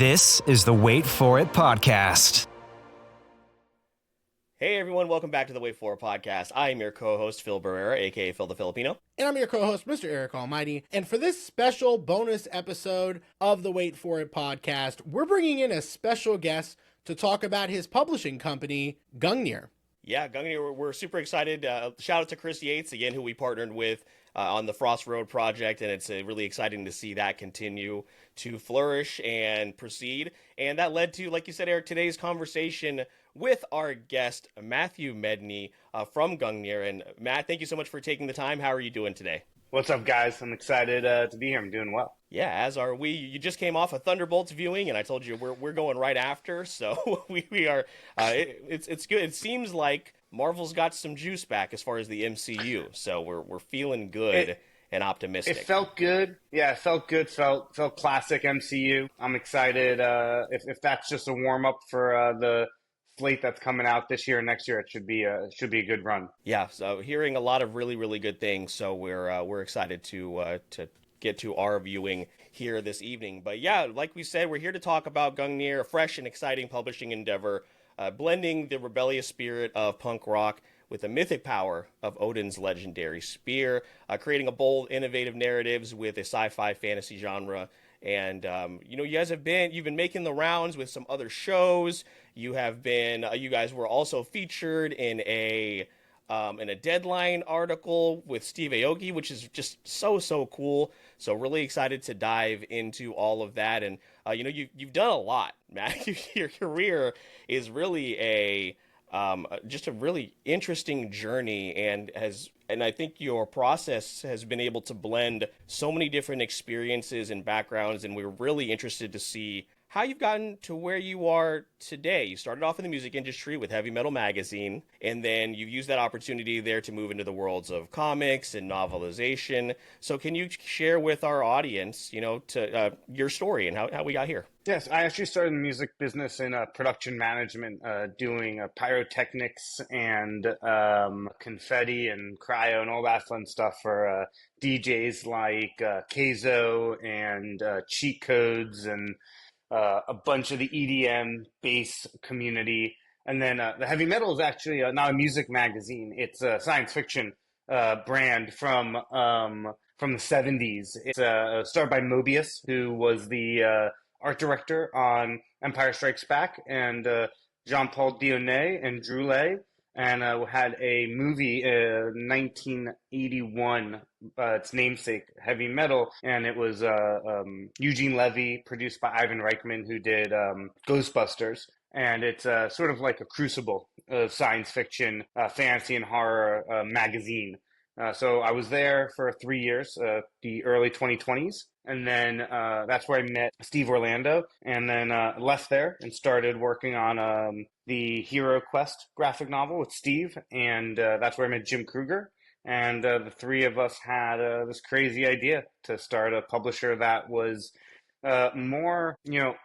This is the Wait For It podcast. Hey everyone, welcome back to the Wait For It podcast. I am your co-host Phil Barrera, aka Phil the Filipino. And I'm your co-host, Mr. Eric Almighty. And for this special bonus episode of the Wait For It podcast, we're bringing in a special guest to talk about his publishing company, Gungnir. Yeah, Gungnir, we're super excited. Shout out to Chris Yates, again, who we partnered with on the Frost Road project, and it's really exciting to see that continue to flourish and proceed. And that led to, like you said, Eric, today's conversation with our guest, Matthew Medney from Gungnir. And Matt, thank you so much for taking the time. How are you doing today? What's up, guys? I'm excited to be here. I'm doing well. Yeah, as are we. You just came off a Thunderbolts viewing, and I told you we're going right after, so we are. It's good. It seems like Marvel's got some juice back as far as the MCU, so we're feeling good and optimistic. It felt good. Yeah, it felt good. Felt classic MCU. I'm excited. If that's just a warm up for the slate that's coming out this year and next year, it should be a good run. Yeah, so hearing a lot of really good things, so we're excited to get to our viewing here this evening. But yeah, like we said, we're here to talk about Gungnir, a fresh and exciting publishing endeavor, blending the rebellious spirit of punk rock with the mythic power of Odin's legendary spear, creating a bold, innovative narratives with a sci-fi fantasy genre. And you guys you've been making the rounds with some other shows. You guys were also featured in a Deadline article with Steve Aoki, which is just so cool. So really excited to dive into all of that. And you've done a lot, Matt. Your career is really just a really interesting journey, and I think your process has been able to blend so many different experiences and backgrounds, and we're really interested to see how you've gotten to where you are today. You started off in the music industry with Heavy Metal Magazine, and then you've used that opportunity there to move into the worlds of comics and novelization. So can you share with our audience, your story and how we got here? Yes, I actually started in the music business in production management, doing pyrotechnics and confetti and cryo and all that fun stuff for DJs like Keizo and Cheat Codes and a bunch of the EDM bass community. And then the Heavy Metal is actually not a music magazine. It's a science fiction brand from the 70s. It's started by Mobius, who was the art director on Empire Strikes Back, and Jean-Paul Dionnet and Droulet, and had a movie in 1981, its namesake, Heavy Metal, and it was Eugene Levy, produced by Ivan Reitman, who did Ghostbusters, and it's sort of like a crucible of science fiction, fantasy, and horror magazine. So I was there for 3 years, the early 2020s. And then that's where I met Steve Orlando, and then left there and started working on the Hero Quest graphic novel with Steve. And that's where I met Jim Kruger. And the three of us had this crazy idea to start a publisher that was more,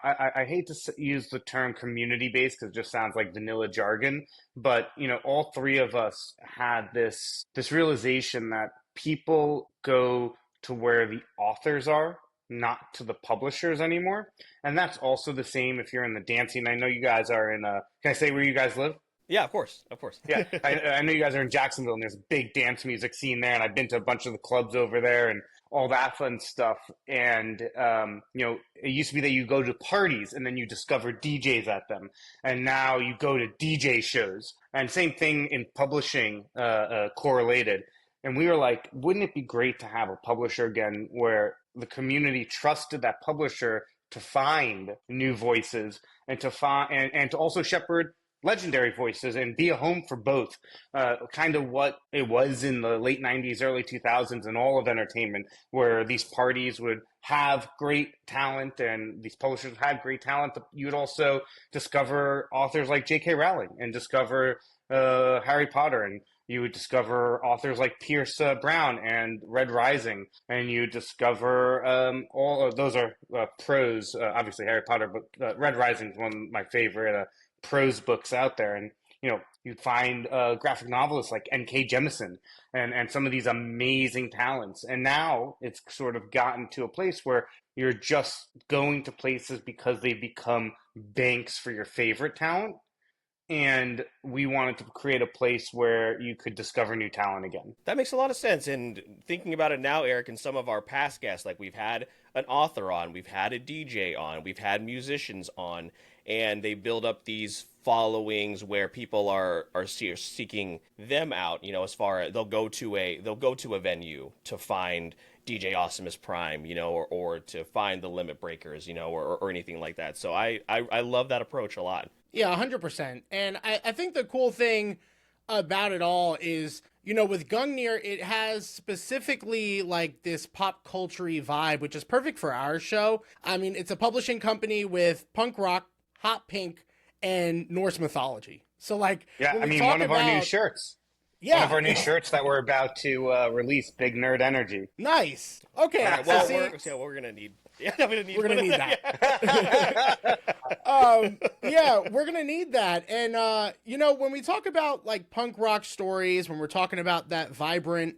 I hate to use the term community-based because it just sounds like vanilla jargon. But, all three of us had this realization that people go to where the authors are, not to the publishers anymore. And that's also the same if you're in the dancing. I know you guys are in can I say where you guys live? Yeah, of course. Yeah, I know you guys are in Jacksonville, and there's a big dance music scene there, and I've been to a bunch of the clubs over there and all that fun stuff. And, it used to be that you go to parties and then you discover DJs at them. And now you go to DJ shows. And same thing in publishing, correlated. And we were like, wouldn't it be great to have a publisher again where the community trusted that publisher to find new voices and to also shepherd legendary voices and be a home for both, kind of what it was in the late 90s, early 2000s and all of entertainment, where these parties would have great talent and these publishers had great talent, but you would also discover authors like J.K. Rowling and discover Harry Potter, and you would discover authors like Pierce Brown and Red Rising, and you discover all of those are prose, obviously Harry Potter, but Red Rising is one of my favorite prose books out there. And You'd find graphic novelists like N.K. Jemisin and some of these amazing talents. And now it's sort of gotten to a place where you're just going to places because they've become banks for your favorite talent. And we wanted to create a place where you could discover new talent again. That makes a lot of sense. And thinking about it now, Eric, and some of our past guests, like we've had an author on, we've had a DJ on, we've had musicians on, and they build up these followings where people are seeking them out. You know, as far as they'll go to a venue to find DJ Awesomeness Prime, you know, or to find the Limit Breakers, you know, or anything like that. So I love that approach a lot. Yeah, 100%. And I think the cool thing about it all is, you know, with Gungnir, it has specifically like this pop culture-y vibe, which is perfect for our show. I mean, it's a publishing company with punk rock, hot pink, and Norse mythology. So like, yeah, I mean, one of our new shirts. Yeah. One of our new shirts that we're about to release, Big Nerd Energy. Nice. Okay. Right, well, we're going to need... Yeah, we're going to need that. Yeah, we're going to need that. And, you know, when we talk about like punk rock stories, when we're talking about that vibrant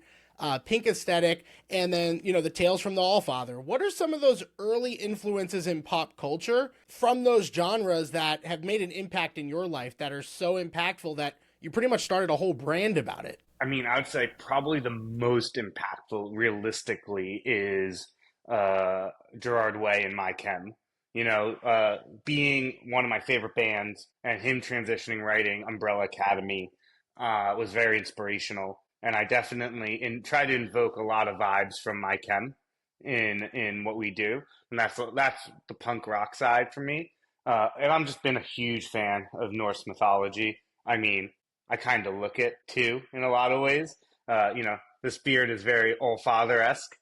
pink aesthetic, and then, you know, the Tales from the Allfather, what are some of those early influences in pop culture from those genres that have made an impact in your life that are so impactful that you pretty much started a whole brand about it? I mean, I would say probably the most impactful, realistically, is Gerard Way and My Chem. You know, being one of my favorite bands and him transitioning writing Umbrella Academy was very inspirational. And I definitely try to invoke a lot of vibes from My Chem in what we do. And that's the punk rock side for me. And I'm just been a huge fan of Norse mythology. I mean, I kind of look it too in a lot of ways. You know, this beard is very Allfather-esque.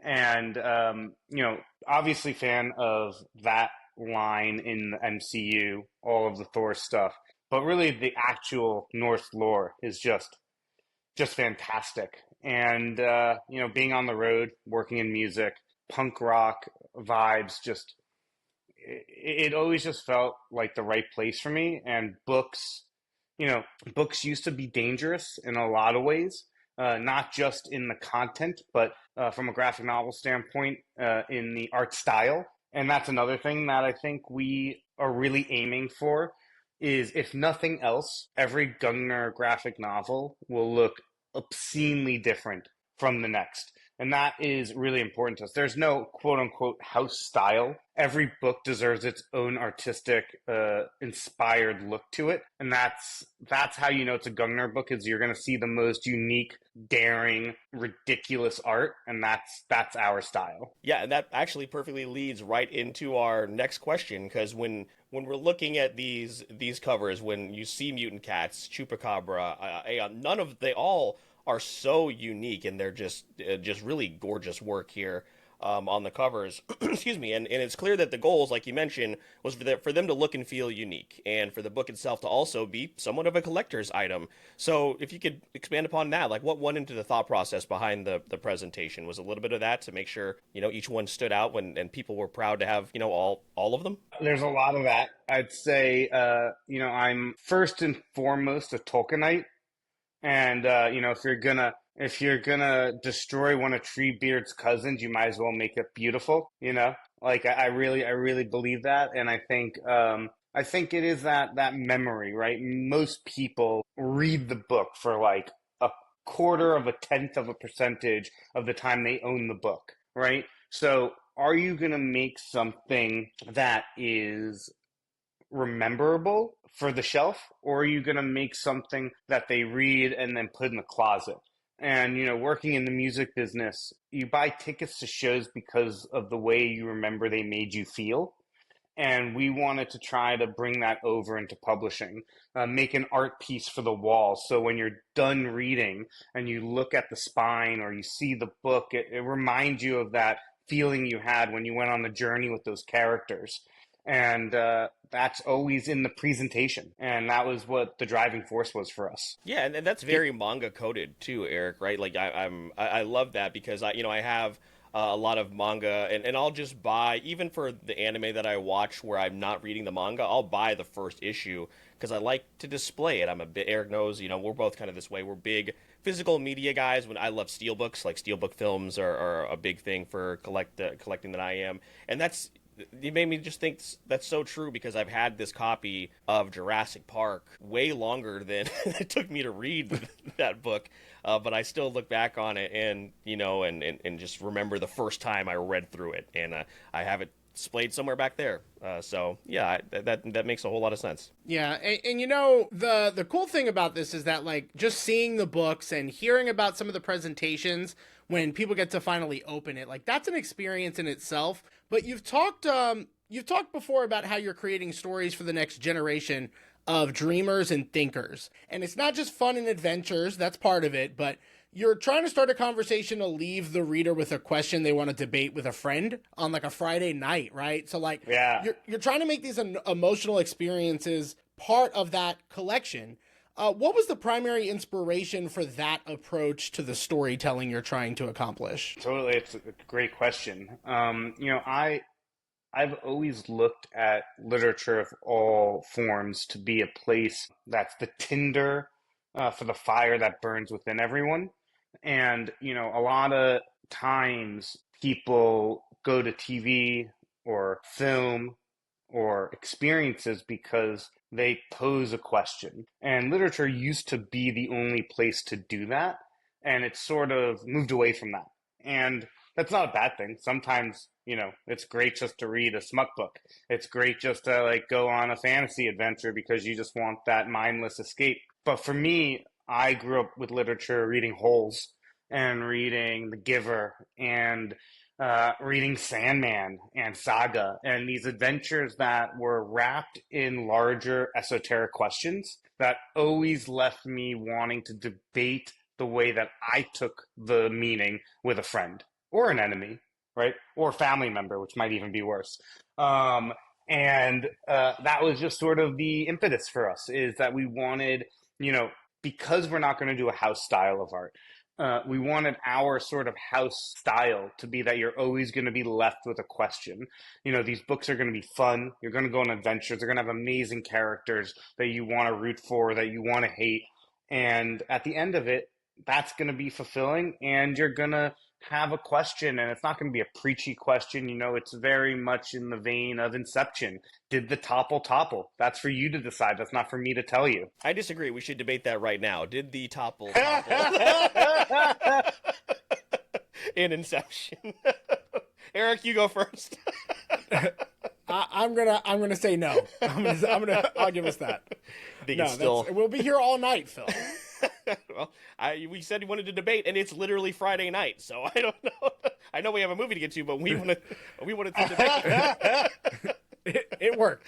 And, you know, obviously fan of that line in the MCU, all of the Thor stuff. But really the actual Norse lore is just fantastic. And, you know, being on the road, working in music, punk rock vibes, just, it always just felt like the right place for me. And books, you know, books used to be dangerous in a lot of ways. Not just in the content, but from a graphic novel standpoint, in the art style. And that's another thing that I think we are really aiming for is, if nothing else, every Gungnir graphic novel will look obscenely different from the next. And that is really important to us. There's no quote-unquote house style. Every book deserves its own artistic, inspired look to it. And that's how you know it's a Gungnir book, is you're going to see the most unique, daring, ridiculous art. And that's our style. Yeah, and that actually perfectly leads right into our next question, because when we're looking at these covers, when you see Mutant Cats, Chupacabra, Aeon, they all are so unique, and they're just really gorgeous work here on the covers. Excuse me, and it's clear that the goals, like you mentioned, was for them to look and feel unique, and for the book itself to also be somewhat of a collector's item. So if you could expand upon that, like what went into the thought process behind the presentation? Was a little bit of that to make sure, you know, each one stood out and people were proud to have, you know, all of them? There's a lot of that. I'd say, you know, I'm first and foremost a Tolkienite. And, you know, if you're gonna destroy one of Treebeard's cousins, you might as well make it beautiful, you know? Like, I really believe that. And I think it is that memory, right? Most people read the book for like a quarter of a tenth of a percentage of the time they own the book, right? So are you gonna make something that is rememberable for the shelf, or are you going to make something that they read and then put in the closet? And, you know, working in the music business, you buy tickets to shows because of the way you remember they made you feel. And we wanted to try to bring that over into publishing, make an art piece for the wall. So when you're done reading and you look at the spine or you see the book, it reminds you of that feeling you had when you went on the journey with those characters. And that's always in the presentation. And that was what the driving force was for us. Yeah, and that's very manga coded too, Eric, right? Like I love that, because I have a lot of manga, and I'll just buy, even for the anime that I watch where I'm not reading the manga, I'll buy the first issue, because I like to display it. I'm a bit, Eric knows, we're both kind of this way. We're big physical media guys. When I love steelbooks, like steelbook films are a big thing for collecting that I am. And you made me just think that's so true, because I've had this copy of Jurassic Park way longer than it took me to read that book. But I still look back on it and, and just remember the first time I read through it. And I have it displayed somewhere back there. So yeah, that makes a whole lot of sense. Yeah, and the cool thing about this is that, like, just seeing the books and hearing about some of the presentations when people get to finally open it, like, that's an experience in itself. But you've talked before about how you're creating stories for the next generation of dreamers and thinkers. And it's not just fun and adventures, that's part of it, but you're trying to start a conversation to leave the reader with a question they want to debate with a friend on, like, a Friday night, right? So, like, Yeah. you're trying to make these emotional experiences part of that collection. What was the primary inspiration for that approach to the storytelling you're trying to accomplish? Totally, it's a great question. I've always looked at literature of all forms to be a place that's the tinder for the fire that burns within everyone. And, a lot of times people go to TV or film or experiences because they pose a question. And literature used to be the only place to do that. And it's sort of moved away from that. And that's not a bad thing. Sometimes, it's great just to read a smut book. It's great just to, like, go on a fantasy adventure because you just want that mindless escape. But for me, I grew up with literature reading Holes and reading The Giver and reading Sandman and Saga, and these adventures that were wrapped in larger esoteric questions that always left me wanting to debate the way that I took the meaning with a friend or an enemy, right? Or a family member, which might even be worse. And that was just sort of the impetus for us, is that we wanted, because we're not going to do a house style of art, we wanted our sort of house style to be that you're always going to be left with a question. These books are going to be fun. You're going to go on adventures. They're going to have amazing characters that you want to root for, that you want to hate. And at the end of it, that's going to be fulfilling, and you're going to have a question, and it's not going to be a preachy question. It's very much in the vein of Inception. Did the topple? That's for you to decide. That's not for me to tell you. I disagree. We should debate that right now. Did the topple in Inception? Eric, you go first. I'm gonna say no. I'll give us that. I think we'll be here all night, Phil. Well, we said we wanted to debate, and it's literally Friday night, so I don't know. I know we have a movie to get to, but we wanted to debate. It worked.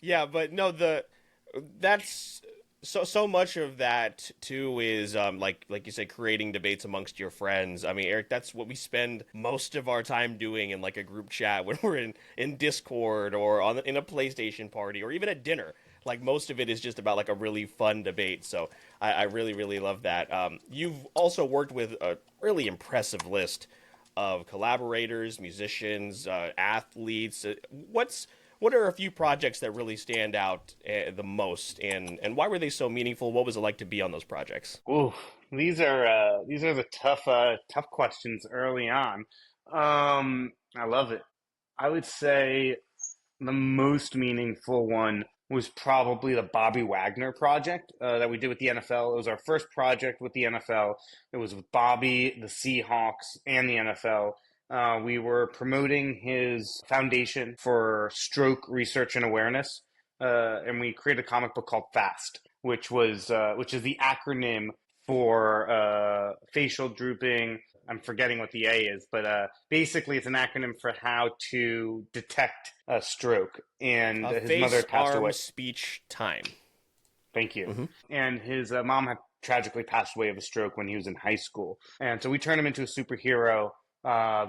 Yeah, but no, that's so much of that too is like you said, creating debates amongst your friends. I mean, Eric, that's what we spend most of our time doing in, like, a group chat when we're in Discord or in a PlayStation party or even at dinner. Like, most of it is just about, like, a really fun debate. So I really, really love that. You've also worked with a really impressive list of collaborators, musicians, athletes. What are a few projects that really stand out the most, and why were they so meaningful? What was it like to be on those projects? Ooh, these are the tough questions early on. I love it. I would say the most meaningful one was probably the Bobby Wagner project that we did with the NFL. It was our first project with the NFL. It was with Bobby, the Seahawks, and the NFL. We were promoting his foundation for stroke research and awareness, and we created a comic book called FAST, which is the acronym for facial drooping. I'm forgetting what the A is, but basically it's an acronym for how to detect a stroke. And his mother passed away. Speech time. Thank you. Mm-hmm. And his mom had tragically passed away of a stroke when he was in high school. And so we turned him into a superhero,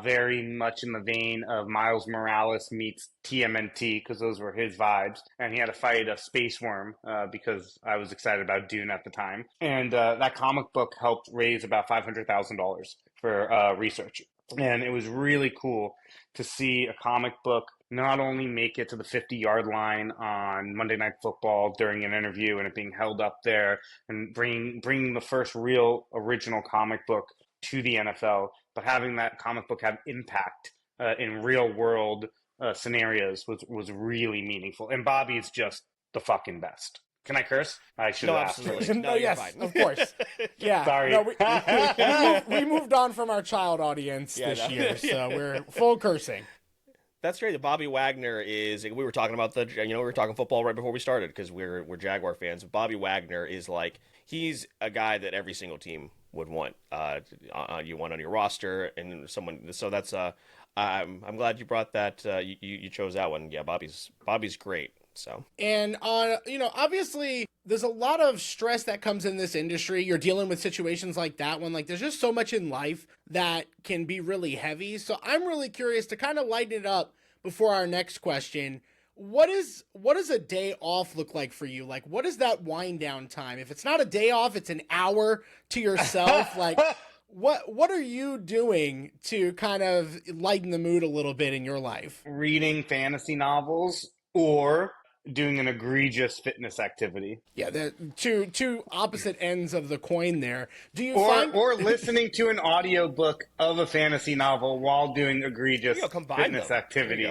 very much in the vein of Miles Morales meets TMNT, because those were his vibes. And he had to fight a space worm because I was excited about Dune at the time. And that comic book helped raise about $500,000 for research. And it was really cool to see a comic book not only make it to the 50-yard line on Monday Night Football during an interview and it being held up there and bringing the first real original comic book to the NFL, but having that comic book have impact in real world scenarios was really meaningful. And Bobby's just the fucking best. Can I curse? I should No, have asked. absolutely. No, you're yes, fine. of course. Yeah. Sorry. No, we moved on from our child audience this year, so we're full cursing. That's great. Bobby Wagner is. We were talking about we were talking football right before we started because we're Jaguar fans. Bobby Wagner is like, he's a guy that every single team would want. You want on your roster, and someone. So that's I'm glad you brought that. You chose that one. Yeah, Bobby's great. So, and obviously there's a lot of stress that comes in this industry. You're dealing with situations like that one. Like, there's just so much in life that can be really heavy. So I'm really curious to kind of lighten it up before our next question. What does a day off look like for you? Like, what is that wind down time? If it's not a day off, it's an hour to yourself. Like, what are you doing to kind of lighten the mood a little bit in your life? Reading fantasy novels or doing an egregious fitness activity. Yeah, the two opposite ends of the coin there. Do you or listening to an audiobook of a fantasy novel while doing egregious fitness activity?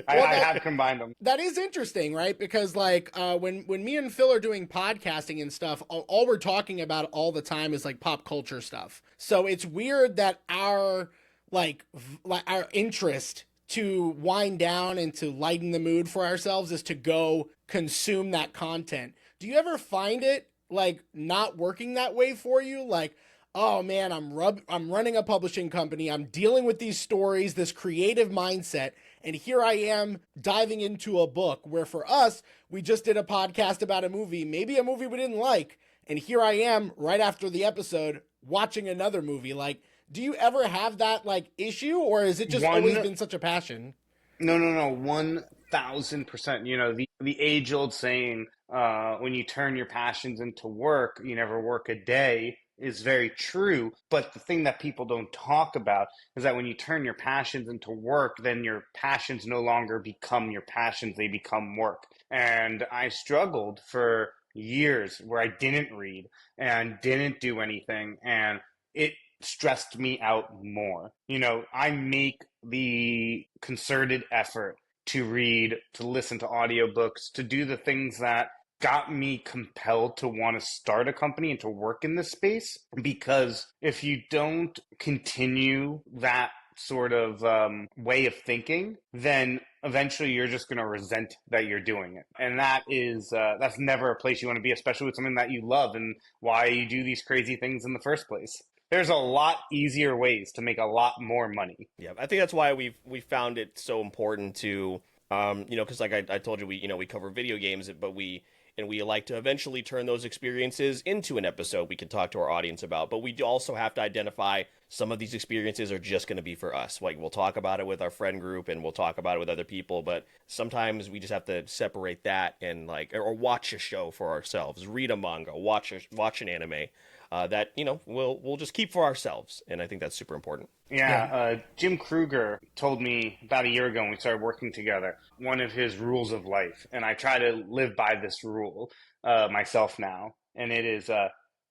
I have combined them. That is interesting, right? Because like when me and Phil are doing podcasting and stuff, all we're talking about all the time is like pop culture stuff. So it's weird that our our interest to wind down and to lighten the mood for ourselves is to go consume that content. Do you ever find it like not working that way for you? Like, oh man, I'm running a publishing company. I'm dealing with these stories, this creative mindset. And here I am diving into a book where for us, we just did a podcast about a movie, maybe a movie we didn't like. And here I am right after the episode watching another movie. Like, do you ever have that like issue, or is it just always been such a passion? No, 1,000%. You know, the age old saying, when you turn your passions into work, you never work a day, is very true. But the thing that people don't talk about is that when you turn your passions into work, then your passions no longer become your passions, they become work. And I struggled for years where I didn't read and didn't do anything, and it stressed me out more. You know, I make the concerted effort to read, to listen to audiobooks, to do the things that got me compelled to want to start a company and to work in this space. Because if you don't continue that sort of way of thinking, then eventually you're just going to resent that you're doing it. And that is that's never a place you want to be, especially with something that you love and why you do these crazy things in the first place. There's a lot easier ways to make a lot more money. Yeah, I think that's why we found it so important to, because like I told you, we cover video games, but we like to eventually turn those experiences into an episode we can talk to our audience about. But we do also have to identify some of these experiences are just going to be for us. Like, we'll talk about it with our friend group and we'll talk about it with other people, but sometimes we just have to separate that and or watch a show for ourselves, read a manga, watch an anime. That we'll just keep for ourselves, and I think that's super important. Jim Kruger told me about a year ago when we started working together, one of his rules of life, and I try to live by this rule myself now, and it is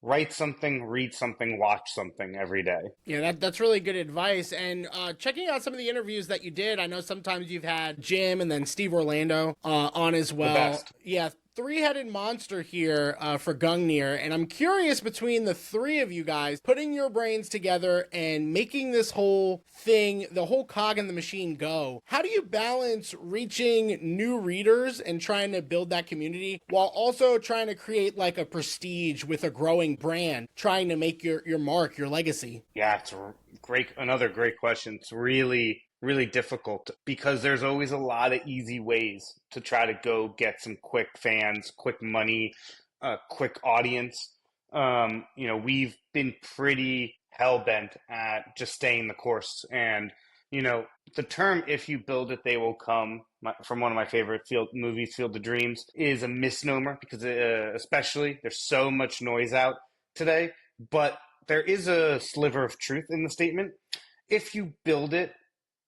write something, read something, watch something every day. Yeah, that's really good advice. And checking out some of the interviews that you did, I know sometimes you've had Jim and then Steve Orlando on as well. The best. Yeah, three-headed monster here for Gungnir, and I'm curious, between the three of you guys putting your brains together and making this whole thing, the whole cog in the machine, go, how do you balance reaching new readers and trying to build that community while also trying to create like a prestige with a growing brand, trying to make your mark, your legacy? Yeah, it's another great question. It's really difficult because there's always a lot of easy ways to try to go get some quick fans, quick money, quick audience. We've been pretty hell-bent at just staying the course. And, the term, if you build it, they will come, from one of my favorite movies, Field of Dreams, is a misnomer because especially there's so much noise out today. But there is a sliver of truth in the statement. If you build it,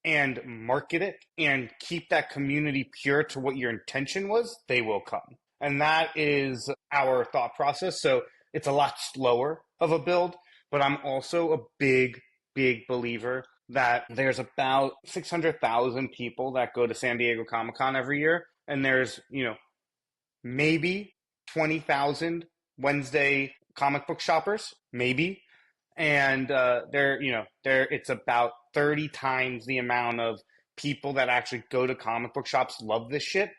and market it and keep that community pure to what your intention was, they will come. And that is our thought process. So it's a lot slower of a build, but I'm also a big, big believer that there's about 600,000 people that go to San Diego Comic-Con every year. And there's, maybe 20,000 Wednesday comic book shoppers, maybe. And it's about 30 times the amount of people that actually go to comic book shops love this shit.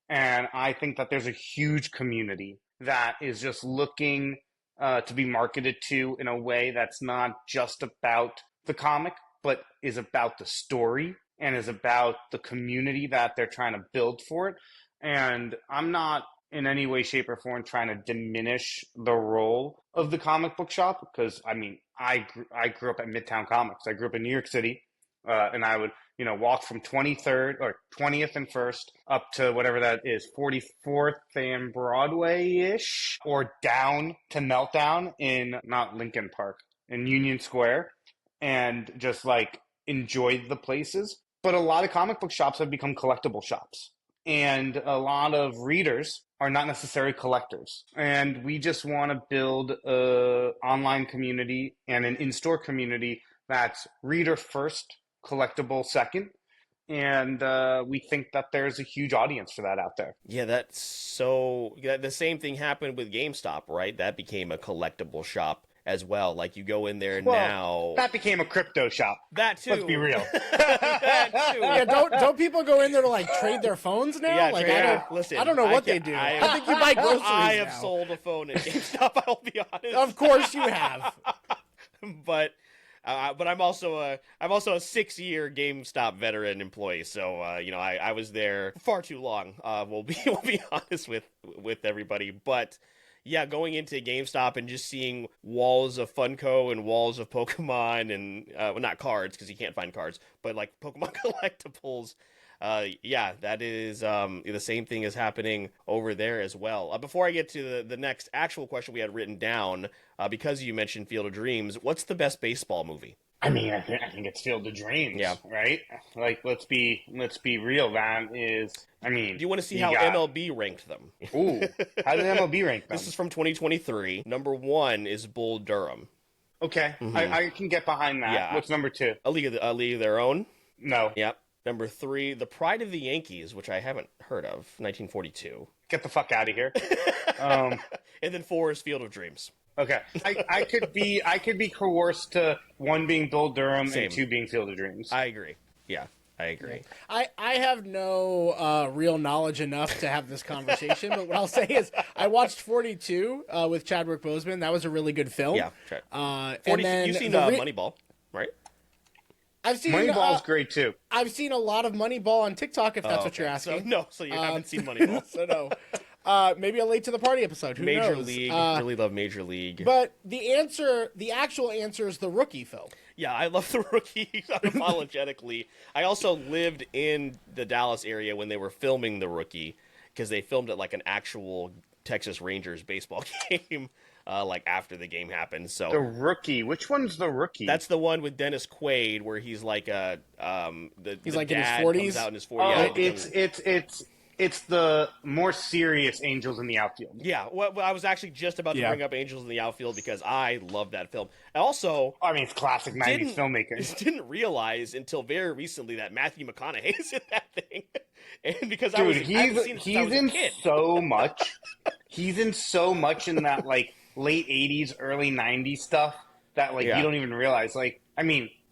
And I think that there's a huge community that is just looking to be marketed to in a way that's not just about the comic, but is about the story and is about the community that they're trying to build for it. And I'm not in any way, shape, or form trying to diminish the role of the comic book shop, because I grew up at Midtown Comics. I grew up in New York City, and I would walk from 23rd or 20th and 1st up to whatever that is, 44th and Broadway-ish, or down to Meltdown in not Lincoln Park, in Union Square, and just like enjoyed the places. But a lot of comic book shops have become collectible shops. And a lot of readers are not necessarily collectors. And we just want to build an online community and an in-store community that's reader first, collectible second. And we think that there's a huge audience for that out there. Yeah, the same thing happened with GameStop, right? That became a collectible shop as well. Like, you go in there now. That became a crypto shop. That too. Let's be real. That too. Yeah, don't people go in there to like trade their phones now? Yeah, I don't know what they do. I think you buy groceries I have now. sold a phone at GameStop, I'll be honest. Of course you have. But I'm also a 6-year GameStop veteran employee, so I was there far too long. We'll be honest with everybody, but yeah, going into GameStop and just seeing walls of Funko and walls of Pokemon and well, not cards because you can't find cards, but like Pokemon collectibles. Yeah, that is the same thing is happening over there as well. Before I get to the next actual question we had written down, because you mentioned Field of Dreams, what's the best baseball movie? I think it's Field of Dreams, yeah. Right? Like, let's be real. That is, do you want to see how MLB ranked them? Ooh, how did MLB rank them? This is from 2023. Number 1 is Bull Durham. Okay, mm-hmm. I can get behind that. Yeah. What's number 2? A League of Their Own? No. Yep. Number 3, The Pride of the Yankees, which I haven't heard of, 1942. Get the fuck out of here. And then 4 is Field of Dreams. Okay, I could be coerced to 1 being Bull Durham Same. and 2 being Field of Dreams. I agree. Yeah, I agree. I have no real knowledge enough to have this conversation, but what I'll say is I watched 42 with Chadwick Boseman. That was a really good film. Yeah. 42, and then you've seen Moneyball, right? I've seen Moneyball's great too. I've seen a lot of Moneyball on TikTok, if that's what you're asking. So you haven't seen Moneyball. So no. Maybe a late to the party episode. Who knows? Major League. Really love Major League. But the actual answer is The Rookie, Phil. Yeah, I love The Rookie unapologetically. I also lived in the Dallas area when they were filming The Rookie, because they filmed it like an actual Texas Rangers baseball game. Like after the game happened. So The Rookie. Which one's The Rookie? That's the one with Dennis Quaid, where he's like he's like dad in his 40s. Comes out in his 40s. Oh, it's the more serious Angels in the Outfield. Yeah, well, I was actually just about to bring up Angels in the Outfield because I love that film. Also, it's classic 90s filmmaking. Didn't realize until very recently that Matthew McConaughey is in that thing. And because he's in so much. He's in so much in that like late 80s, early 90s stuff that you don't even realize.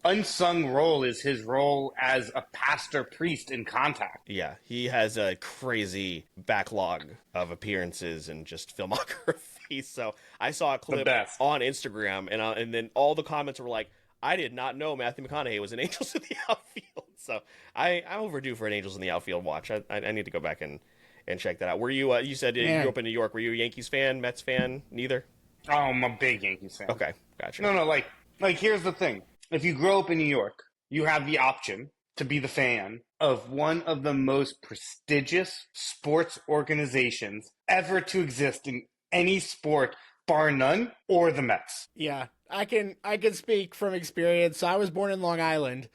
Unsung role is his role as a pastor priest in Contact. Yeah, he has a crazy backlog of appearances and just filmography. So I saw a clip on Instagram, and then all the comments were like, I did not know Matthew McConaughey was in Angels in the Outfield. So I'm overdue for an Angels in the Outfield watch. I need to go back and check that out. Were you, you said you grew up in New York. Were you a Yankees fan, Mets fan, neither? Oh, I'm a big Yankees fan. Okay, gotcha. No, here's the thing. If you grow up in New York, you have the option to be the fan of one of the most prestigious sports organizations ever to exist in any sport, bar none, or the Mets. Yeah, I can speak from experience. So I was born in Long Island,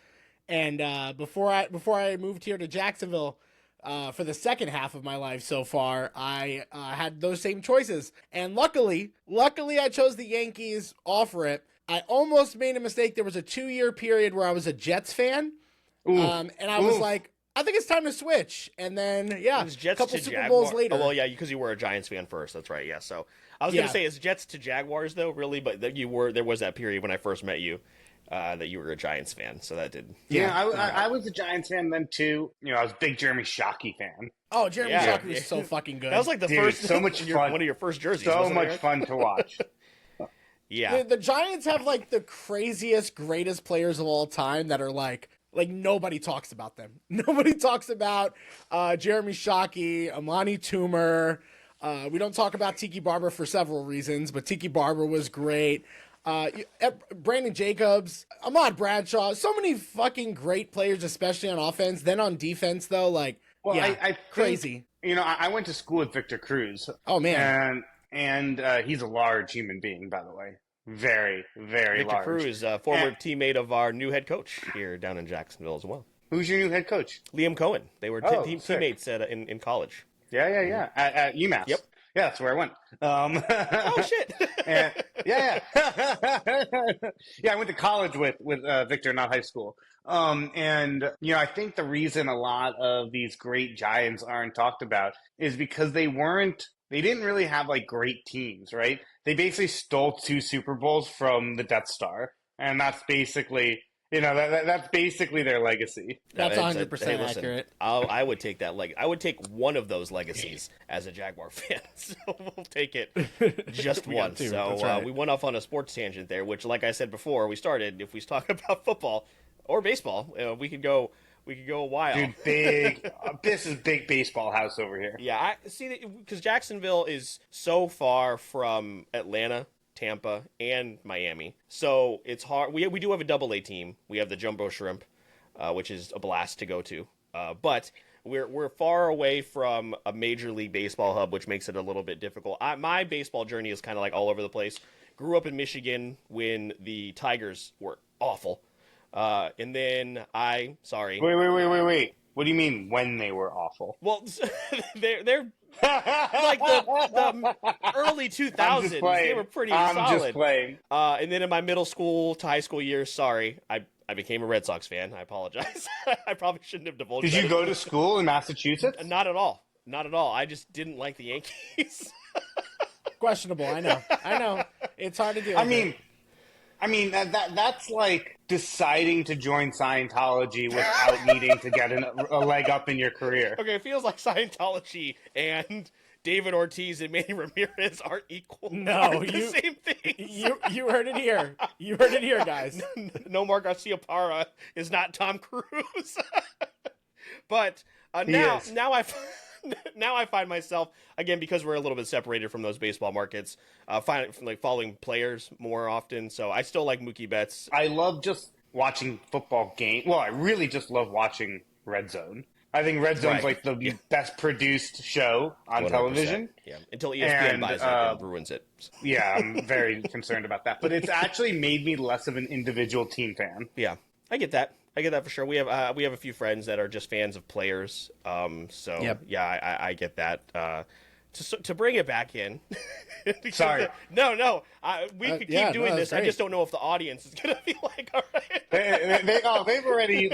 And before I moved here to Jacksonville, for the second half of my life so far, I had those same choices. And luckily, I chose the Yankees off rip. I almost made a mistake. There was a 2-year period where I was a Jets fan. And I was like, I think it's time to switch. And then, It was a Jets couple to Super Jaguar. Bowls later. Oh, well, yeah, because you were a Giants fan first. That's right. Yeah. So I was going to say it's Jets to Jaguars though, really, but there was that period when I first met you that you were a Giants fan. So that did. Yeah, I was a Giants fan then too. I was a big Jeremy Shockey fan. Oh, Jeremy Shockey was so fucking good. That was like the first, so much fun. One of your first jerseys. So wasn't much it? fun to watch. Yeah. The Giants have like the craziest, greatest players of all time that are like nobody talks about them. Nobody talks about Jeremy Shockey, Amani Toomer. We don't talk about Tiki Barber for several reasons, but Tiki Barber was great. Brandon Jacobs, Ahmad Bradshaw, so many fucking great players, especially on offense. Then on defense, though, I think, crazy. I went to school with Victor Cruz. Oh man, and he's a large human being, by the way. Very, very Victor large. Cruz, former teammate of our new head coach here down in Jacksonville as well. Who's your new head coach? Liam Cohen. They were teammates in college. Yeah. At UMass. Yep. Yeah, that's where I went. Oh shit! Yeah. Yeah, I went to college with Victor, not high school. I think the reason a lot of these great Giants aren't talked about is because they didn't really have like great teams, right? They basically stole 2 Super Bowls from the Death Star, and that's basically. That's basically their legacy. That's 100% listen, accurate. I would take that. I would take one of those legacies as a Jaguar fan. So we'll take it just one. So right. We went off on a sports tangent there, which, like I said before we started, if we talk about football or baseball, we could go a while. Dude, this is big baseball house over here. Yeah, I see, because Jacksonville is so far from Atlanta, Tampa, and Miami, so it's hard. We do have a double-A team. We have the Jumbo Shrimp, which is a blast to go to, but we're far away from a Major League Baseball hub, which makes it a little bit difficult. My baseball journey is kind of like all over the place. Grew up in Michigan when the Tigers were awful, and then Wait. What do you mean when they were awful? Well, they're like the early 2000s. They were pretty solid. I'm just playing. And then in my middle school to high school years, I became a Red Sox fan. I apologize. I probably shouldn't have divulged. Did you go to school in Massachusetts? Not at all. Not at all. I just didn't like the Yankees. Questionable. I know. It's hard to do. I mean that's like deciding to join Scientology without needing to get a leg up in your career. Okay, it feels like Scientology and David Ortiz and Manny Ramirez aren't equal. No, the same thing. You heard it here. You heard it here, guys. No, Mark Garcia Parra is not Tom Cruise. But now I find myself, again, because we're a little bit separated from those baseball markets, following players more often. So I still like Mookie Betts. I love just watching football games. Well, I really just love watching Red Zone. I think Red Zone's like the best produced show on 100%. Television. Yeah, until ESPN buys it and ruins it. Yeah, I'm very concerned about that. But it's actually made me less of an individual team fan. Yeah, I get that. I get that for sure. We have a few friends that are just fans of players. Yeah, I get that. To bring it back in. Sorry. No. We could keep doing this. Great. I just don't know if the audience is gonna be like, all right. They've already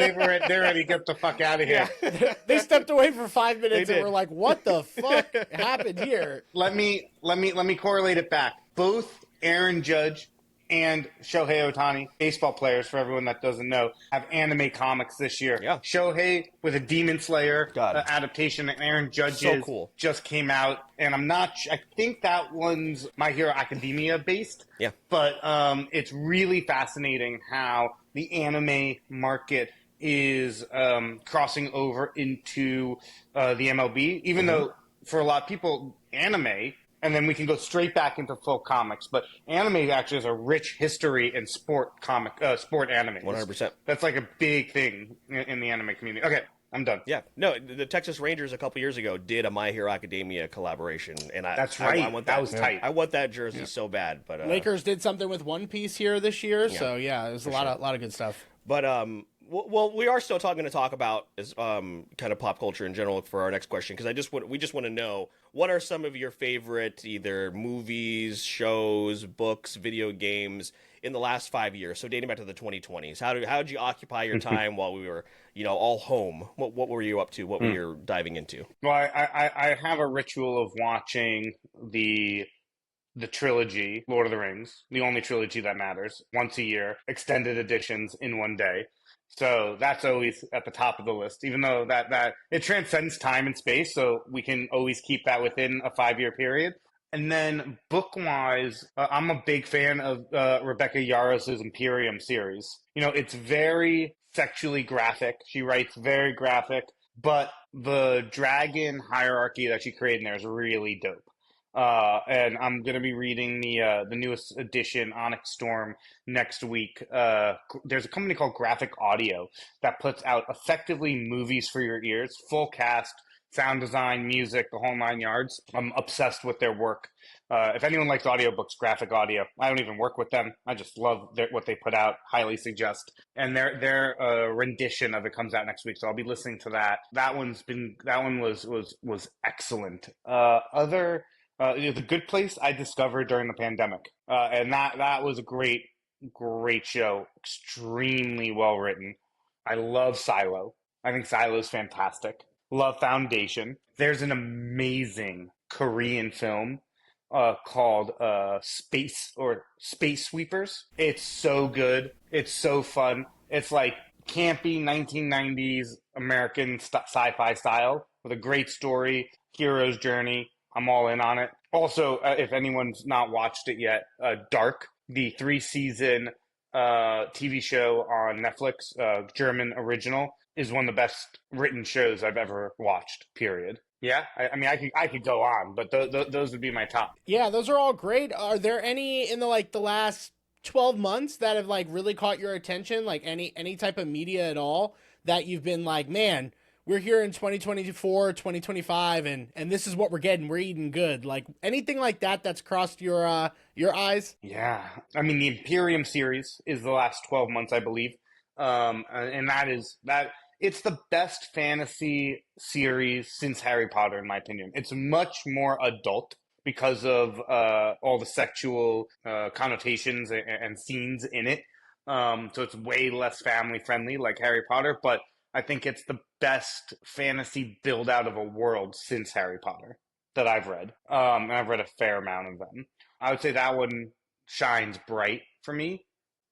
get the fuck out of here. Yeah. They stepped away for 5 minutes and were like, "What the fuck happened here?" Let me correlate it back. Both Aaron Judge and Shohei Ohtani, baseball players, for everyone that doesn't know, have anime comics this year. Yeah. Shohei with a Demon Slayer adaptation, and Aaron Judge's just came out. And I think that one's My Hero Academia based. Yeah. But it's really fascinating how the anime market is crossing over into the MLB, even though for a lot of people, anime, and then we can go straight back into full comics. But anime actually has a rich history in sport anime. 100%. That's like a big thing in the anime community. Okay, I'm done. Yeah. No, the Texas Rangers a couple years ago did a My Hero Academia collaboration, and that's right. I want that was tight. I want that jersey so bad. But Lakers did something with One Piece here this year, so yeah, it was a lot of good stuff. But Well, we are still going to talk about kind of pop culture in general for our next question, because we just want to know, what are some of your favorite either movies, shows, books, video games in the last 5 years? So dating back to the 2020s, how did you occupy your time while we were all home? What were you up to? What were you diving into? Well, I have a ritual of watching the trilogy, Lord of the Rings, the only trilogy that matters, once a year, extended editions in one day. So that's always at the top of the list, even though that it transcends time and space, so we can always keep that within a 5 year period. And then book-wise, I'm a big fan of Rebecca Yarros's Imperium series. It's very sexually graphic. She writes very graphic, but the dragon hierarchy that she created in there is really dope. And I'm going to be reading the newest edition, Onyx Storm, next week. There's a company called Graphic Audio that puts out effectively movies for your ears, full cast, sound design, music, the whole nine yards. I'm obsessed with their work. If anyone likes audiobooks, Graphic Audio. I don't even work with them. I just love what they put out. Highly suggest. And their rendition of it comes out next week, so I'll be listening to that. That one was excellent. The Good Place I discovered during the pandemic, and that was a great show. Extremely well written. I love Silo. I think Silo is fantastic. Love Foundation. There's an amazing Korean film called Space Sweepers. It's so good. It's so fun. It's like campy 1990s American sci-fi style with a great story, hero's journey. I'm all in on it. Also, if anyone's not watched it yet, Dark, the 3-season TV show on Netflix, German original, is one of the best written shows I've ever watched, period. Yeah, I mean, I could go on, but those would be my top. Yeah, those are all great. Are there any in the last 12 months that have really caught your attention? Like any type of media at all that you've been like, man, we're here in 2024, 2025, and this is what we're getting. We're eating good. Like anything like that that's crossed your eyes? Yeah. I mean, the Imperium series is the last 12 months, I believe. And it's the best fantasy series since Harry Potter, in my opinion. It's much more adult because of all the sexual connotations and scenes in it. So it's way less family friendly like Harry Potter, but I think it's the best fantasy build out of a world since Harry Potter that I've read. And I've read a fair amount of them. I would say that one shines bright for me.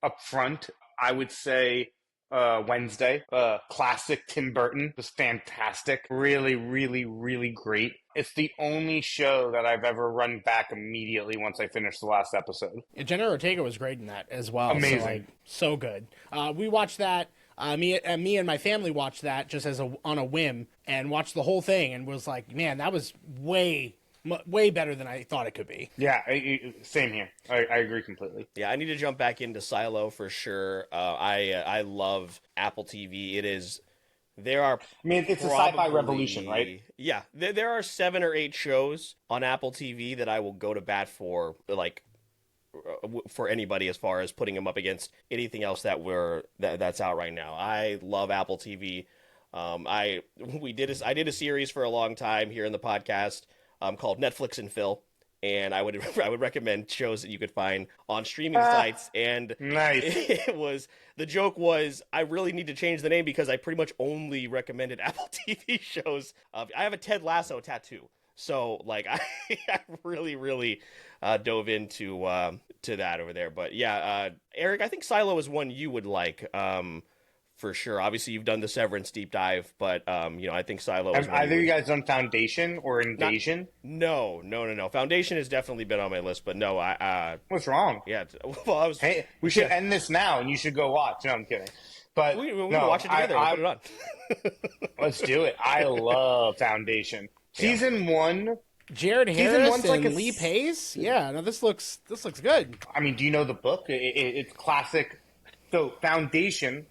Up front, I would say Wednesday. Classic Tim Burton was fantastic. Really, really, really great. It's the only show that I've ever run back immediately once I finished the last episode. Yeah, Jenna Ortega was great in that as well. Amazing. So good. We watched that. Me and my family watched that just on a whim and watched the whole thing and was like, man, that was way better than I thought it could be. Yeah, same here. I agree completely. Yeah, I need to jump back into Silo for sure. I love Apple TV. It's a sci-fi revolution, right? Yeah, there are 7 or 8 shows on Apple TV that I will go to bat for, for anybody as far as putting them up against anything else that's out right now. I love Apple TV. I did a series for a long time here in the podcast called Netflix and Phil, and I would recommend shows that you could find on streaming sites. And nice. The joke was I really need to change the name because I pretty much only recommended Apple TV shows. I have a Ted Lasso tattoo. So I really, really dove into to that over there. But yeah, Eric, I think Silo is one you would like for sure. Obviously, you've done the Severance deep dive, but I think Silo is Have one either you guys done Foundation or Invasion? No. Foundation has definitely been on my list, but no, What's wrong? Yeah, well, Hey, we should end this now, and you should go watch. No, I'm kidding. But we can watch it together. We'll put it on. Let's do it. I love Foundation. Season 1. Jared Harris one's and Lee Pace. Yeah, no, this looks good. I mean, do you know the book? It's classic. So Foundation,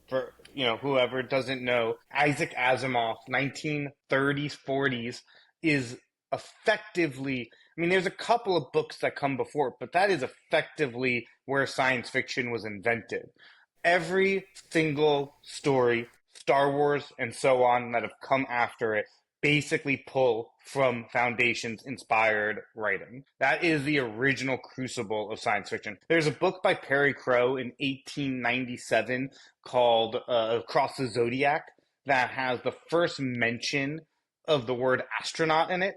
for whoever doesn't know, Isaac Asimov, 1930s, 40s, is effectively. I mean, there's a couple of books that come before it, but that is effectively where science fiction was invented. every single story, Star Wars and so on, that have come after it basically pull from Foundation's inspired writing. That is the original crucible of science fiction. There's a book by Perry Crow in 1897 called Across the Zodiac that has the first mention of the word astronaut in it.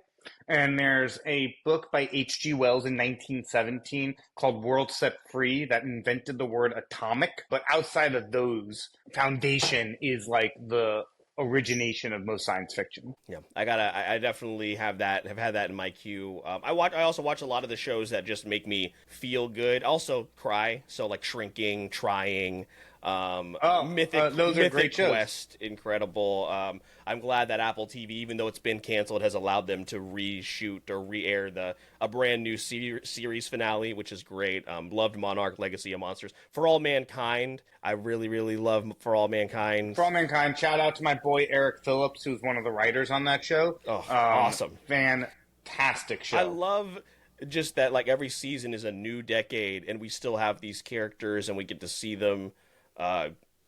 And there's a book by H.G. Wells in 1917 called World Set Free that invented the word atomic. But outside of those, Foundation is like the origination of most science fiction. Yeah, I definitely have had that in my queue. I also watch a lot of the shows that just make me feel good. Also cry. So like Shrinking, Trying, those are great shows. Quest, incredible. I'm glad that Apple TV, even though it's been canceled, has allowed them to reshoot or re-air a brand new series finale, which is great. Loved Monarch: Legacy of Monsters. For All Mankind, I really love For All Mankind. For All Mankind, shout out to my boy Eric Phillips, who's one of the writers on that show. Oh, awesome. Fantastic show. I love just that, like, every season is a new decade, and we still have these characters, and we get to see them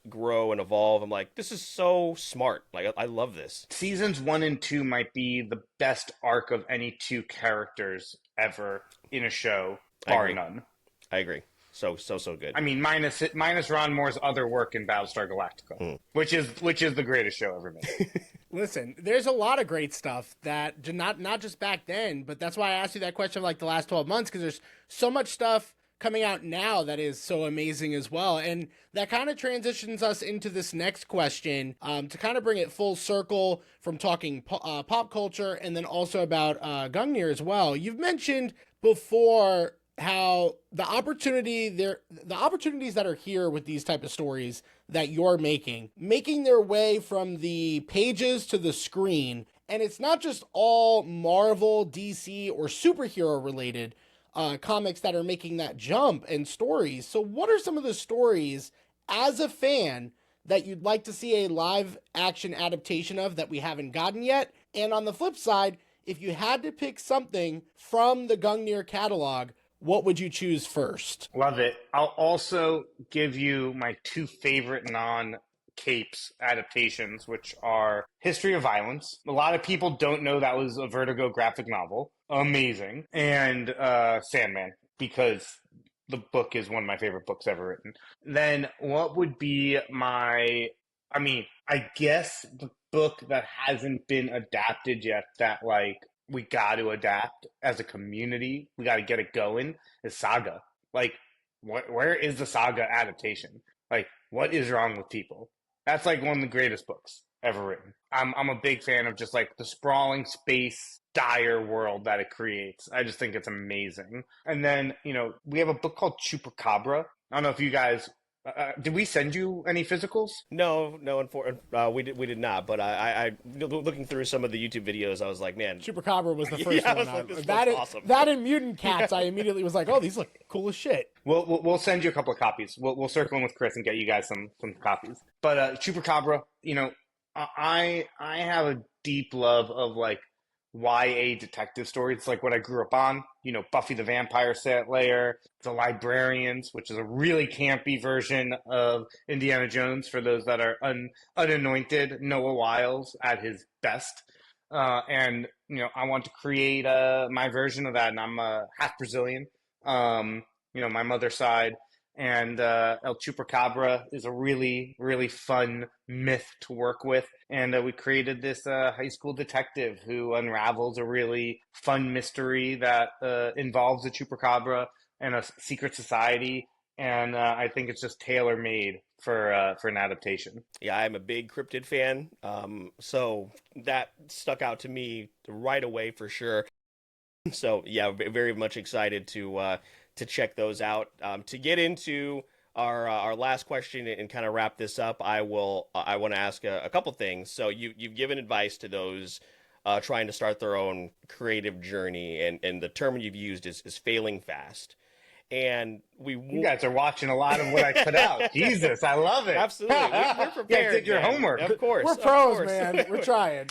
grow and evolve. I'm like, this is so smart. Like, I love this. Seasons 1 and 2 might be the best arc of any two characters ever in a show, bar none. I agree. So good. I mean, minus Ron Moore's other work in Battlestar Galactica, which is the greatest show ever made. Listen, there's a lot of great stuff that not just back then, but that's why I asked you that question of like the last 12 months, because there's so much stuff coming out now that is so amazing as well. And that kind of transitions us into this next question, to kind of bring it full circle from talking pop culture and then also about Gungnir as well. You've mentioned before how the opportunities that are here with these type of stories that you're making their way from the pages to the screen. And it's not just all Marvel, DC, or superhero related comics that are making that jump and stories. So what are some of the stories as a fan that you'd like to see a live action adaptation of that we haven't gotten yet? And on the flip side, if you had to pick something from the Gungnir catalog, what would you choose first? Love it. I'll also give you my two favorite non-capes adaptations, which are History of Violence. A lot of people don't know that was a Vertigo graphic novel. Amazing. And Sandman, because the book is one of my favorite books ever written. Then what would be I guess the book that hasn't been adapted yet that, like, we got to adapt as a community, we got to get it going, is Saga. Like, where is the Saga adaptation? Like, what is wrong with people? That's like one of the greatest books ever written. I'm a big fan of just like the sprawling space, dire world that it creates. I just think it's amazing. And then, we have a book called Chupacabra. I don't know if you guys did we send you any physicals? No, we did not. But I looking through some of the YouTube videos, I was like, man, Chupacabra was the first one. Like, this awesome. That and Mutant Cats, I immediately was like, oh, these look cool as shit. We'll send you a couple of copies. We'll circle in with Chris and get you guys some copies. But Chupacabra, I have a deep love of like YA detective stories. It's like what I grew up on. Buffy the Vampire Slayer, The Librarians, which is a really campy version of Indiana Jones for those that are unanointed, Noah Wiles at his best. And I want to create my version of that, and I'm half Brazilian. My mother's side. And El Chupacabra is a really, really fun myth to work with. And we created this high school detective who unravels a really fun mystery that involves a Chupacabra and a secret society. And I think it's just tailor-made for an adaptation. Yeah, I'm a big cryptid fan. So that stuck out to me right away for sure. So yeah, very much excited to check those out. To get into our last question and kind of wrap this up, I want to ask a couple things. So you've given advice to those trying to start their own creative journey, and the term you've used is failing fast. And you guys are watching a lot of what I put out. Jesus, I love it. Absolutely, we're prepared. Yeah, did your homework. Of course, we're pros, man. We're trying.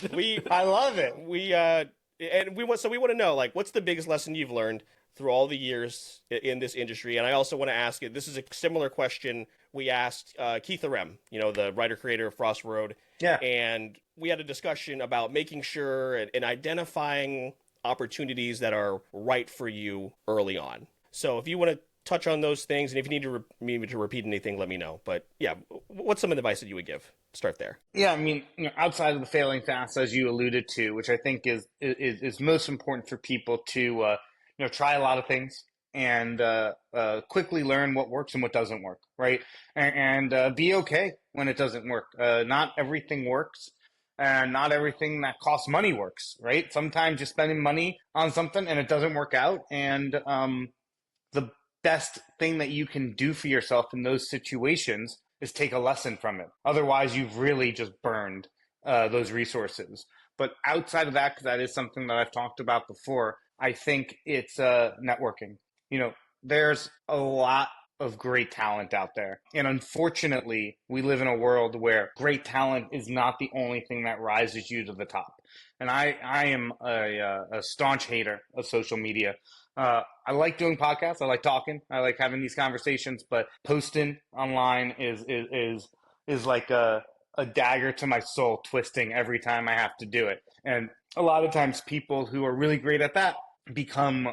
I love it. We want to know, like, what's the biggest lesson you've learned through all the years in this industry. And I also want to ask it. This is a similar question we asked Keith Arem, the writer creator of Frost Road. Yeah. And we had a discussion about making sure and identifying opportunities that are right for you early on. So if you want to touch on those things, and if you need me to repeat anything, let me know. But yeah, what's some advice that you would give? Start there. Yeah, I mean, outside of the failing fast, as you alluded to, which I think is most important for people to try a lot of things and quickly learn what works and what doesn't work, right? And be okay when it doesn't work. Not everything works, and not everything that costs money works, right? Sometimes you're spending money on something and it doesn't work out, and the best thing that you can do for yourself in those situations is take a lesson from it. Otherwise, you've really just burned those resources. But outside of that, because that is something that I've talked about before, I think it's networking. There's a lot of great talent out there. And unfortunately, we live in a world where great talent is not the only thing that rises you to the top. And I am a staunch hater of social media. I like doing podcasts. I like talking. I like having these conversations, but posting online is like a dagger to my soul, twisting every time I have to do it. And a lot of times people who are really great at that become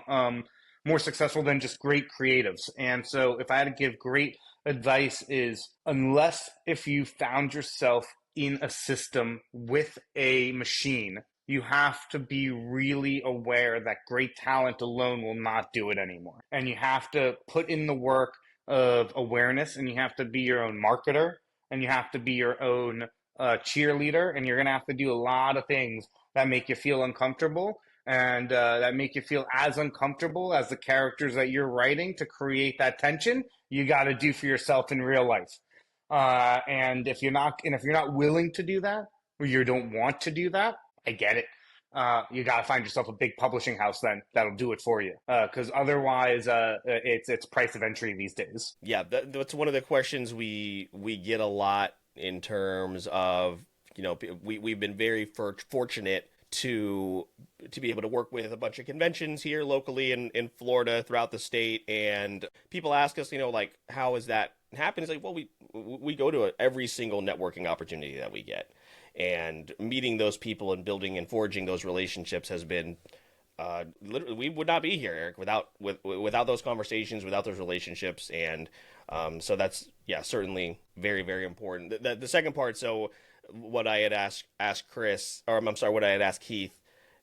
more successful than just great creatives. And so if I had to give great advice is, unless if you found yourself in a system with a machine, you have to be really aware that great talent alone will not do it anymore. And you have to put in the work of awareness, and you have to be your own marketer, and you have to be your own cheerleader, and you're going to have to do a lot of things that make you feel uncomfortable, and that make you feel as uncomfortable as the characters that you're writing to create that tension. You got to do for yourself in real life. And if you're not willing to do that, or you don't want to do that, I get it. You got to find yourself a big publishing house then that'll do it for you. Because otherwise, it's price of entry these days. Yeah, that's one of the questions we get a lot in terms of, we've been very fortunate to be able to work with a bunch of conventions here locally in Florida, throughout the state, and people ask us, how is that happen? It's like, well, we go to every single networking opportunity that we get. And meeting those people and building and forging those relationships has been literally, we would not be here, Eric, without those conversations, without those relationships. And so that's, certainly very, very important. The second part, so what I had asked Chris, or I'm sorry, what I had asked Keith,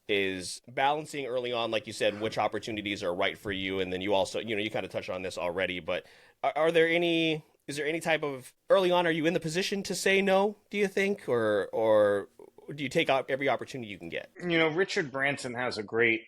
is balancing early on, like you said, which opportunities are right for you. And then you also, you kind of touched on this already, but is there any type of, early on, are you in the position to say no, do you think? Or do you take out every opportunity you can get? Richard Branson has a great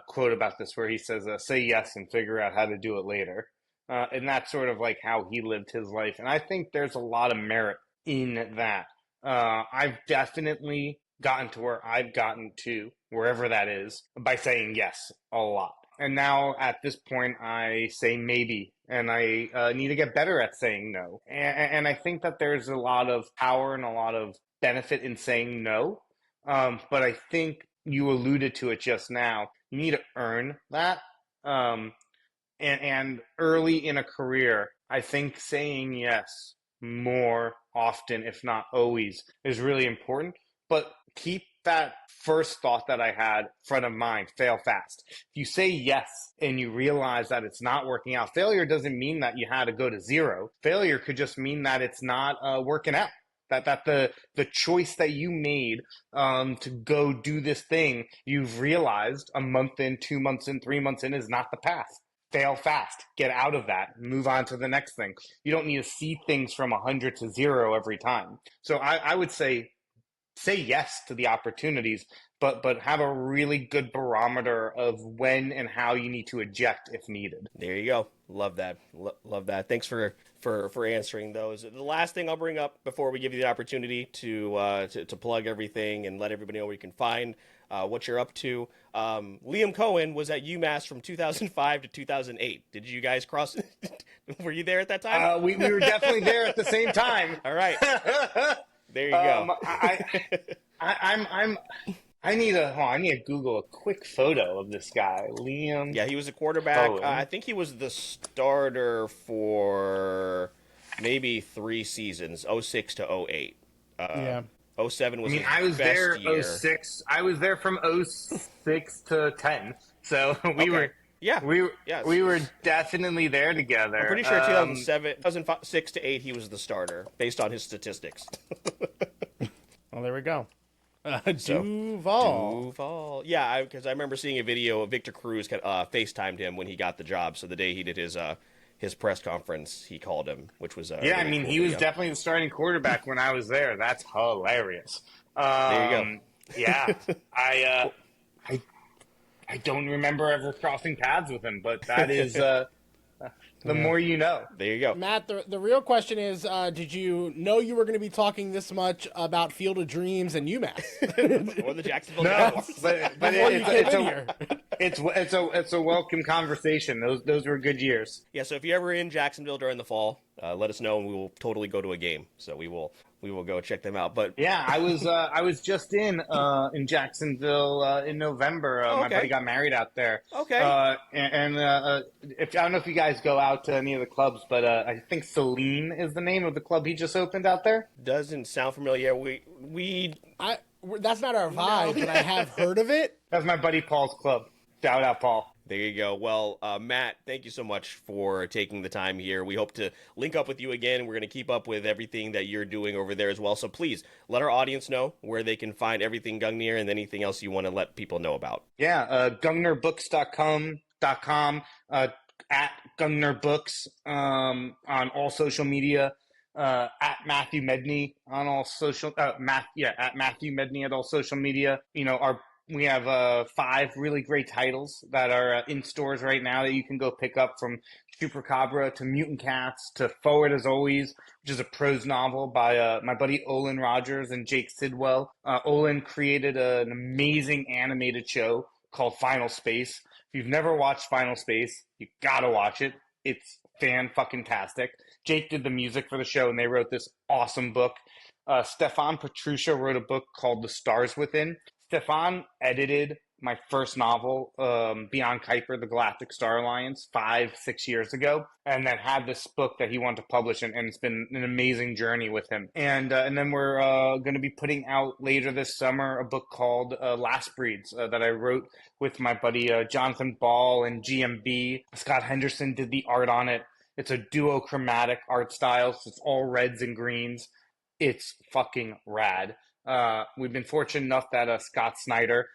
quote about this where he says, say yes and figure out how to do it later. And that's sort of like how he lived his life. And I think there's a lot of merit in that. I've definitely gotten to where I've gotten to, wherever that is, by saying yes a lot. And now at this point, I say maybe, and I need to get better at saying no. And I think that there's a lot of power and a lot of benefit in saying no. But I think you alluded to it just now. You need to earn that. And early in a career, I think saying yes more often, if not always, is really important. But keep that first thought that I had front of mind, fail fast. If you say yes and you realize that it's not working out, failure doesn't mean that you had to go to zero. Failure could just mean that it's not working out. That the choice that you made to go do this thing, you've realized a month in, 2 months in, 3 months in, is not the path. Fail fast, get out of that, move on to the next thing. You don't need to see things from 100 to 0 every time. So I would say yes to the opportunities, but have a really good barometer of when and how you need to eject if needed. There you go. Love that. Love that. Thanks for answering those. The last thing I'll bring up before we give you the opportunity to plug everything and let everybody know where you can find what you're up to. Liam Cohen was at UMass from 2005 to 2008. Did you guys cross? Were you there at that time? We were definitely there at the same time. All right. There you go. I need to Google a quick photo of this guy, Liam. Yeah, he was a quarterback. Cohen. I think he was the starter for maybe 3 seasons, '06 to '08. Yeah. '07 was his I was best there year. '06. I was there from '06 to '10. So we were we were definitely there together. I'm pretty sure 2006 to '08 he was the starter based on his statistics. Well, there we go. Duval. Yeah, because I remember seeing a video of Victor Cruz FaceTimed him when he got the job. So the day he did his press conference, he called him, which was really cool. He was definitely the starting quarterback when I was there. That's hilarious. There you go. Yeah, I don't remember ever crossing paths with him, but that is the more you know. There you go. Matt, the real question is, did you know you were going to be talking this much about Field of Dreams and UMass? Or the Jacksonville Jaguars? but it's it's a welcome conversation. Those were good years. Yeah, so if you're ever in Jacksonville during the fall, let us know and we will totally go to a game. So we will go check them out. But yeah, I was just in Jacksonville in November. My buddy got married out there. Okay. If I don't know if you guys go out to any of the clubs, but I think Celine is the name of the club he just opened out there. Doesn't sound familiar. That's not our vibe, but I have heard of it. That's my buddy Paul's club. Shout out, Paul. There you go. Well, Matt, thank you so much for taking the time here. We hope to link up with you again. We're going to keep up with everything that you're doing over there as well. So please let our audience know where they can find everything Gungnir and anything else you want to let people know about. Yeah, gungnirBooks.com, at gungnir.books on all social media. At Matthew Medney on all social at Matthew Medney at all social media. We have 5 really great titles that are in stores right now that you can go pick up, from Chupacabra to Mutant Cats to Forward as Always, which is a prose novel by my buddy Olin Rogers and Jake Sidwell. Olin created an amazing animated show called Final Space. If you've never watched Final Space, you gotta watch it. It's fan-fucking-tastic. Jake did the music for the show, and they wrote this awesome book. Stefan Petruccia wrote a book called The Stars Within. Stefan edited my first novel, Beyond Kuiper, The Galactic Star Alliance, 5-6 years ago, and then had this book that he wanted to publish, and it's been an amazing journey with him. And then we're going to be putting out later this summer a book called Last Breeds that I wrote with my buddy Jonathan Ball and GMB. Scott Henderson did the art on it. It's a duochromatic art style, so it's all reds and greens. It's fucking rad. We've been fortunate enough that Scott Snyder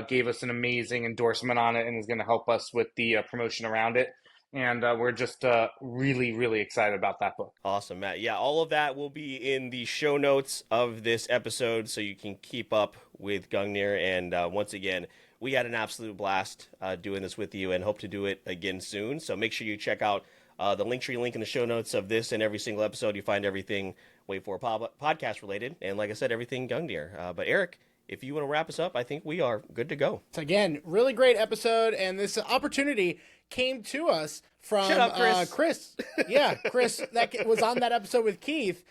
gave us an amazing endorsement on it and is going to help us with the promotion around it. And we're just really, really excited about that book. Awesome, Matt. Yeah, all of that will be in the show notes of this episode so you can keep up with Gungnir. And once again, we had an absolute blast doing this with you and hope to do it again soon. So make sure you check out the Linktree link in the show notes of this and every single episode. You find everything Wait For It podcast related. And like I said, everything Gungnir. But Eric, if you want to wrap us up, I think we are good to go. So again, really great episode. And this opportunity came to us from Shut up, Chris. Chris. Yeah, Chris that was on that episode with Keith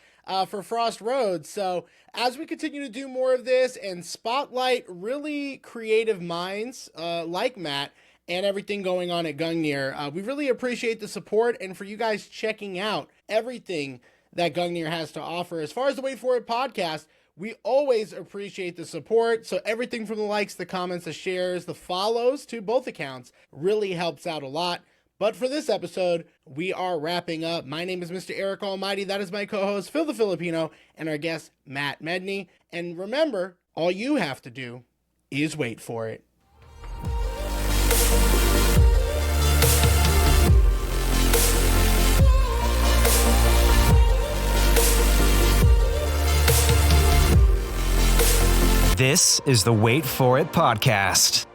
for Frost Road. So as we continue to do more of this and spotlight really creative minds like Matt, and everything going on at Gungnir, we really appreciate the support and for you guys checking out everything that Gungnir has to offer. As far as the Wait For It podcast, we always appreciate the support. So everything from the likes, the comments, the shares, the follows to both accounts really helps out a lot. But for this episode, we are wrapping up. My name is Mr. Eric Almighty. That is my co-host, Phil the Filipino, and our guest, Matt Medney. And remember, all you have to do is wait for it. This is the Wait For It podcast.